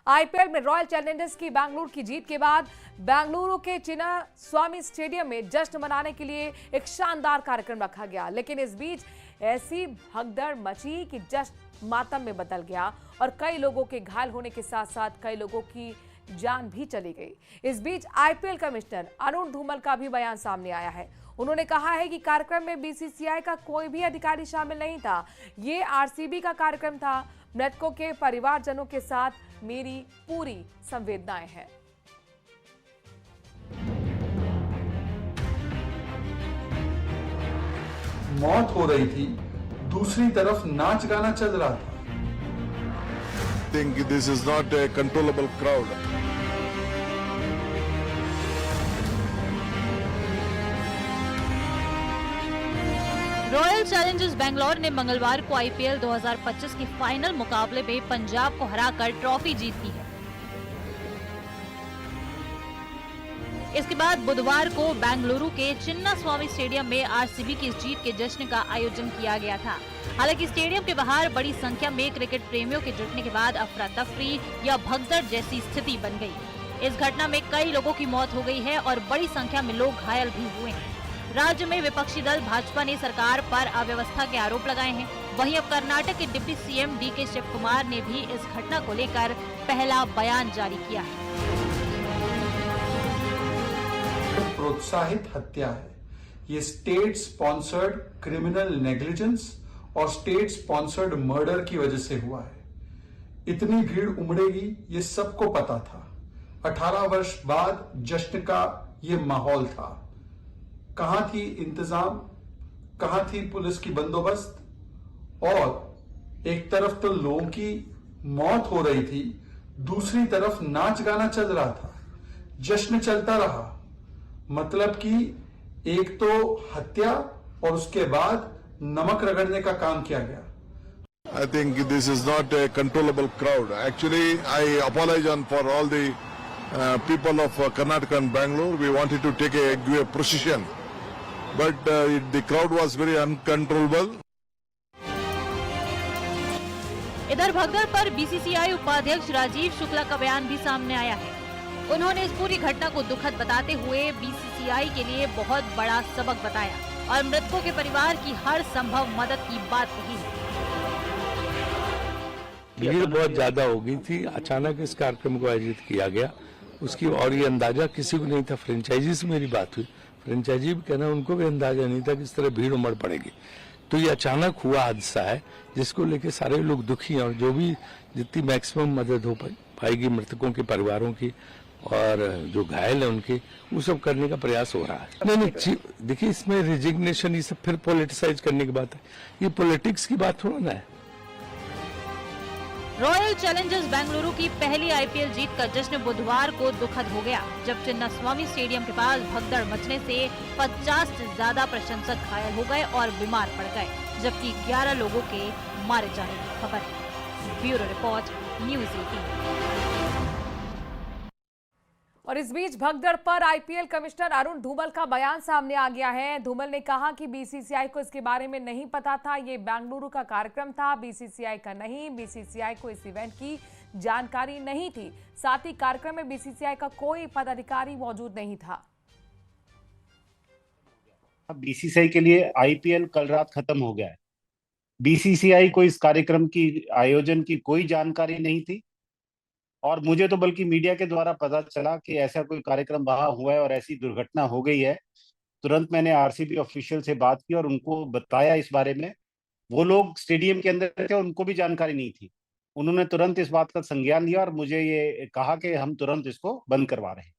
IPL में royal Challengers की बेंगलुरु की जीत के बाद बेंगलुरु के चिन्नास्वामी स्टेडियम में जश्न मनाने के लिए एक शानदार कार्यक्रम रखा गया, लेकिन इस बीच ऐसी भगदड़ मची कि जश्न मातम में बदल गया और कई लोगों के घायल होने के साथ साथ कई लोगों की जान भी चली गई। इस बीच आईपीएल कमिश्नर अरुण धूमल का भी बयान सामने आया है। उन्होंने कहा है कि कार्यक्रम में बीसीसीआई का कोई भी अधिकारी शामिल नहीं था, ये आरसीबी का कार्यक्रम था। मृतकों के परिवारजनों के साथ मेरी पूरी संवेदनाएं हैं। मौत हो रही थी, दूसरी तरफ नाच गाना चल रहा था। think this is not a controllable crowd. Royal Challengers Bengaluru ने मंगलवार को आईपीएल 2025 के फाइनल मुकाबले में पंजाब को हराकर ट्रॉफी जीत ली है। इसके बाद बुधवार को बेंगलुरु के चिन्नास्वामी स्टेडियम में आरसीबी की इस जीत के जश्न का आयोजन किया गया था। हालांकि स्टेडियम के बाहर बड़ी संख्या में क्रिकेट प्रेमियों के जुटने के बाद अफरा तफरी या भगदड़ जैसी स्थिति बन गई। इस घटना में कई लोगों की मौत हो गई है और बड़ी संख्या में लोग घायल भी हुए हैं। राज्य में विपक्षी दल भाजपा ने सरकार पर अव्यवस्था के आरोप लगाए हैं। वहीं अब कर्नाटक के डिप्टी सीएम डीके शिवकुमार ने भी इस घटना को लेकर पहला बयान जारी किया है। प्रोत्साहित हत्या है, ये स्टेट स्पॉन्सर्ड क्रिमिनल नेग्लिजेंस और स्टेट स्पॉन्सर्ड मर्डर की वजह से हुआ है। इतनी भीड़ उमड़ेगी ये सबको पता था। 18 वर्ष बाद जश्न का ये माहौल था। कहां थी इंतजाम, कहां थी पुलिस की बंदोबस्त? और एक तरफ तो लोगों की मौत हो रही थी, दूसरी तरफ नाच गाना चल रहा था, जश्न चलता रहा। मतलब कि एक तो हत्या और उसके बाद नमक रगड़ने का काम किया गया। I think this is not a controllable crowd. Actually, I apologize for all the people of Karnataka and Bangalore. We wanted to give a procession, but the crowd was very uncontrollable. इधर भगदड़ पर BCCI उपाध्यक्ष राजीव शुक्ला का बयान भी सामने आया है। उन्होंने इस पूरी घटना को दुखद बताते हुए बीसीसीआई के लिए बहुत बड़ा सबक बताया और मृतकों के परिवार की हर संभव मदद की बात कही है। भीड़ बहुत ज्यादा हो गई थी, अचानक इस कार्यक्रम को आयोजित किया गया उसकी, और ये अंदाजा किसी को नहीं था। फ्रेंचाइजी से मेरी बात हुई, फ्रेंचाइजी भी कहना उनको भी अंदाजा नहीं था कि इस तरह भीड़ उमड़ पड़ेगी। तो ये अचानक हुआ हादसा है जिसको लेके सारे लोग दुखी हैं और जो भी जितनी मैक्सिमम मदद हो पाएगी मृतकों के परिवारों की और जो घायल है उनके, वो सब करने का प्रयास हो रहा है। नहीं, देखिए इसमें रिजिग्नेशन ये सब फिर पॉलिटिसाइज करने की बात है, ये पॉलिटिक्स की बात थोड़ा ना है। रॉयल चैलेंजर्स बेंगलुरु की पहली आईपीएल जीत का जश्न बुधवार को दुखद हो गया, जब चिन्नास्वामी स्टेडियम के पास भगदड़ मचने से 50 से ज्यादा प्रशंसक घायल हो गए और बीमार पड़ गए, जबकि 11 लोगों के मारे जाने की खबर है। Bureau report, news 18। और इस बीच भगदड़ पर आईपीएल कमिश्नर अरुण धूमल का बयान सामने आ गया है। धूमल ने कहा कि बीसीसीआई को इसके बारे में नहीं पता था, ये बेंगलुरु का कार्यक्रम था, बीसीसीआई का नहीं। बीसीसीआई को इस इवेंट की जानकारी नहीं थी। साथ ही कार्यक्रम में बीसीसीआई का कोई पदाधिकारी मौजूद नहीं था। बीसीसीआई के लिए आईपीएल कल रात खत्म हो गया है। बीसीसीआई को इस कार्यक्रम की आयोजन की कोई जानकारी नहीं थी और मुझे तो बल्कि मीडिया के द्वारा पता चला कि ऐसा कोई कार्यक्रम वहां हुआ है और ऐसी दुर्घटना हो गई है। तुरंत मैंने आरसीबी ऑफिशियल से बात की और उनको बताया इस बारे में। वो लोग स्टेडियम के अंदर थे, उनको भी जानकारी नहीं थी। उन्होंने तुरंत इस बात का संज्ञान लिया और मुझे ये कहा कि हम तुरंत इसको बंद करवा रहे हैं।